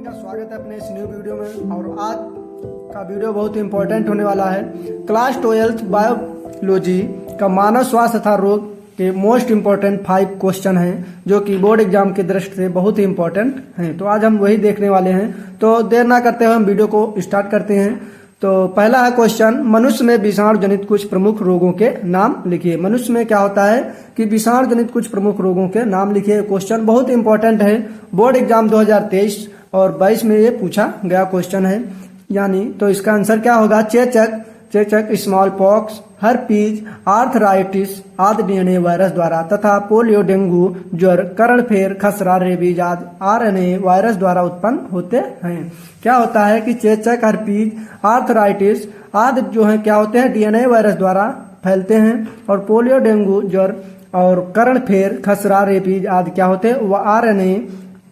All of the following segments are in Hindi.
का स्वागत है अपने इस न्यू वीडियो में। और आज का वीडियो बहुत ही इंपॉर्टेंट होने वाला है। क्लास 12 बायोलॉजी का मानव स्वास्थ्य तथा रोग के मोस्ट इम्पोर्टेंट 5 क्वेश्चन हैं जो कि बोर्ड एग्जाम की दृष्टि से बहुत ही इंपॉर्टेंट हैं। तो आज हम वही देखने वाले हैं। तो देर ना करते हुए हम वीडियो को स्टार्ट करते हैं। तो पहला है क्वेश्चन, मनुष्य में विषाणु जनित कुछ प्रमुख रोगों के नाम लिखिए। मनुष्य में क्या होता है कि विषाणु जनित कुछ प्रमुख रोगों के नाम लिखिए। क्वेश्चन बहुत इंपॉर्टेंट है। बोर्ड एग्जाम 2023 और 22 में ये पूछा गया क्वेश्चन है। यानी तो इसका आंसर क्या होगा? चेचक, स्मॉल पॉक्स, हर्पीज, आर्थराइटिस आदि डीएनए वायरस द्वारा तथा पोलियो, डेंगू, ज्वर, कर्णफेर, खसरा, रेबीज आदि आरएनए वायरस द्वारा उत्पन्न होते हैं। क्या होता है कि चेचक, हर्पीज, आर्थराइटिस आदि जो है क्या होते हैं? डीएनए वायरस द्वारा फैलते हैं। और पोलियो, डेंगू, ज्वर और कर्णफेर, खसरा, रेबीज आदि क्या होते हैं? वह आरएनए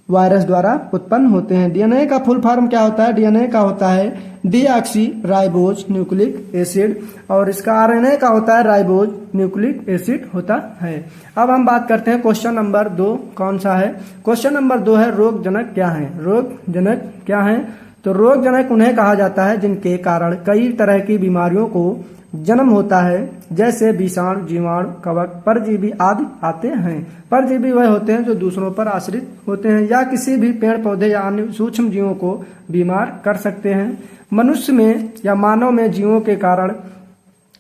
वायरस द्वारा उत्पन्न होते हैं। डीएनए का फुल फॉर्म क्या होता है? डीएनए का होता है डीऑक्सी राइबोज न्यूक्लिक एसिड और इसका आरएनए का होता है राइबोज न्यूक्लिक एसिड होता है। अब हम बात करते हैं क्वेश्चन नंबर 2 कौन सा है? क्वेश्चन नंबर 2 है रोगजनक क्या है? रोगजनक क्या है? तो रोगजनक उन्हें कहा जाता है जिनके कारण कई तरह की बीमारियों को जन्म होता है, जैसे विषाणु, जीवाणु, कवक, परजीवी आदि आते हैं। परजीवी वह होते हैं जो दूसरों पर आश्रित होते हैं या किसी भी पेड़ पौधे या अन्य सूक्ष्म जीवों को बीमार कर सकते हैं। मनुष्य में या मानव में जीवों के कारण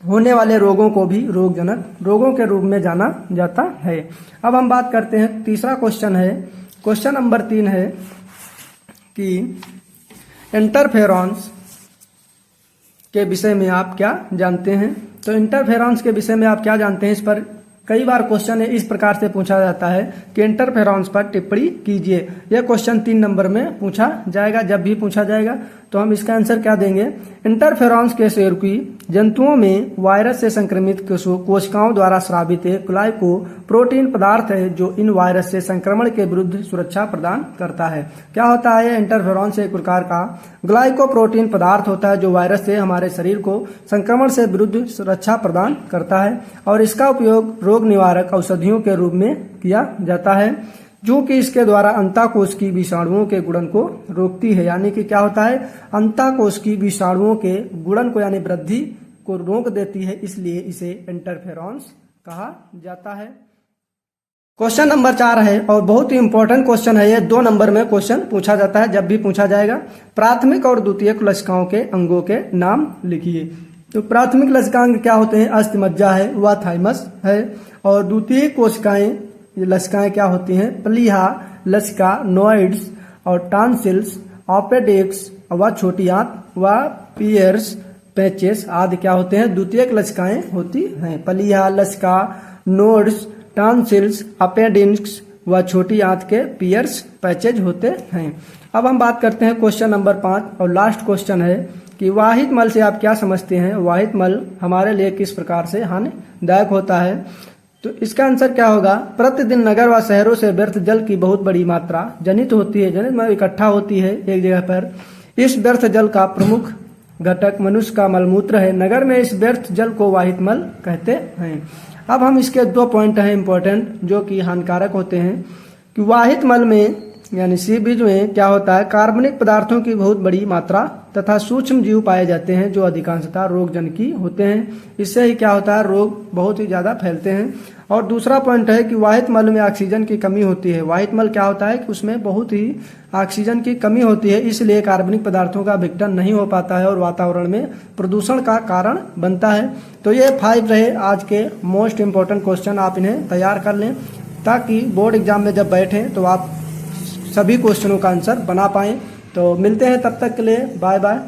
होने वाले रोगों को भी रोगजनक रोगों के रूप में जाना जाता है। अब हम बात करते हैं तीसरा क्वेश्चन है। क्वेश्चन नंबर 3 है कि इंटरफेरॉन्स के विषय में आप क्या जानते हैं? तो इंटरफेरॉन्स के विषय में आप क्या जानते हैं? इस पर कई बार क्वेश्चन इस प्रकार से पूछा जाता है कि इंटरफेरॉन्स पर टिप्पणी कीजिए। यह क्वेश्चन 3 नंबर में पूछा जाएगा। जब भी पूछा जाएगा तो हम इसका आंसर क्या देंगे? इंटरफेरॉन्स के सेरुकी जंतुओं में वायरस से संक्रमित कोशिकाओं द्वारा स्रावित एक ग्लाइको प्रोटीन पदार्थ है जो इन वायरस से संक्रमण के विरुद्ध सुरक्षा प्रदान करता है। क्या होता है? इंटरफेरॉन्स एक प्रकार का ग्लाइको प्रोटीन पदार्थ होता है जो वायरस से हमारे शरीर को संक्रमण से विरुद्ध सुरक्षा प्रदान करता है और इसका उपयोग रोग निवारक औषधियों के रूप में किया जाता है, जो कि इसके द्वारा अंतःकोश की विषाणुओं के गुणन को रोकती है। यानी कि क्या होता है? अंतःकोश की विषाणुओं के गुणन को यानी वृद्धि को रोक देती है, इसलिए इसे इंटरफेरॉन्स कहा जाता है। क्वेश्चन नंबर 4 है और बहुत ही इंपॉर्टेंट क्वेश्चन है। ये 2 नंबर में क्वेश्चन पूछा जाता है जब भी पूछा जाएगा। प्राथमिक और द्वितीयक लसिकाओं के अंगों के नाम लिखिए। तो प्राथमिक लसिकांग क्या होते हैं? अस्थिमज्जा है, वह थाइमस है। और द्वितीय कोशिकाएं ये लसिकाएं क्या होती हैं? प्लीहा, लसिका, नोइड्स और टॉन्सिल्स, अपेंडिक्स व छोटी आंत व पियर्स, पैचेस आदि क्या होते हैं? द्वितीयक लसिकाएं होती हैं। प्लीहा, लसिका, नोड्स, टॉन्सिल्स, अपेंडिक्स व छोटी आंत के पियर्स, पैचेज होते हैं। अब हम बात करते हैं क्वेश्चन नंबर 5 और लास्ट क्वेश्चन है कि वाहित मल से आप क्या समझते हैं? वाहित मल हमारे लिए किस प्रकार से हानिदायक होता है? तो इसका आंसर क्या होगा? प्रतिदिन नगर व शहरों से व्यर्थ जल की बहुत बड़ी मात्रा जनित होती है, जनित में इकट्ठा होती है एक जगह पर। इस व्यर्थ जल का प्रमुख घटक मनुष्य का मलमूत्र है। नगर में इस व्यर्थ जल को वाहित मल कहते हैं। अब हम इसके 2 पॉइंट हैं इंपॉर्टेंट जो कि हानिकारक होते हैं कि वाहित मल में यानी सीबीज में क्या होता है? कार्बनिक पदार्थों की बहुत बड़ी मात्रा तथा सूक्ष्म जीव पाए जाते हैं जो अधिकांशतः रोगजनकी होते हैं। इससे ही क्या होता है? रोग बहुत ही ज्यादा फैलते हैं। और दूसरा पॉइंट है कि वाहित मल में ऑक्सीजन की कमी होती है। वाहित मल क्या होता है कि उसमें बहुत ही ऑक्सीजन की कमी होती है, इसलिए कार्बनिक पदार्थों का विघटन नहीं हो पाता है और वातावरण में प्रदूषण का कारण बनता है। तो ये 5 रहे आज के मोस्ट इंपोर्टेंट क्वेश्चन। आप इन्हें तैयार कर लें ताकि बोर्ड एग्जाम में जब बैठें तो आप सभी क्वेश्चनों का आंसर बना पाएं। तो मिलते हैं, तब तक के लिए बाय बाय।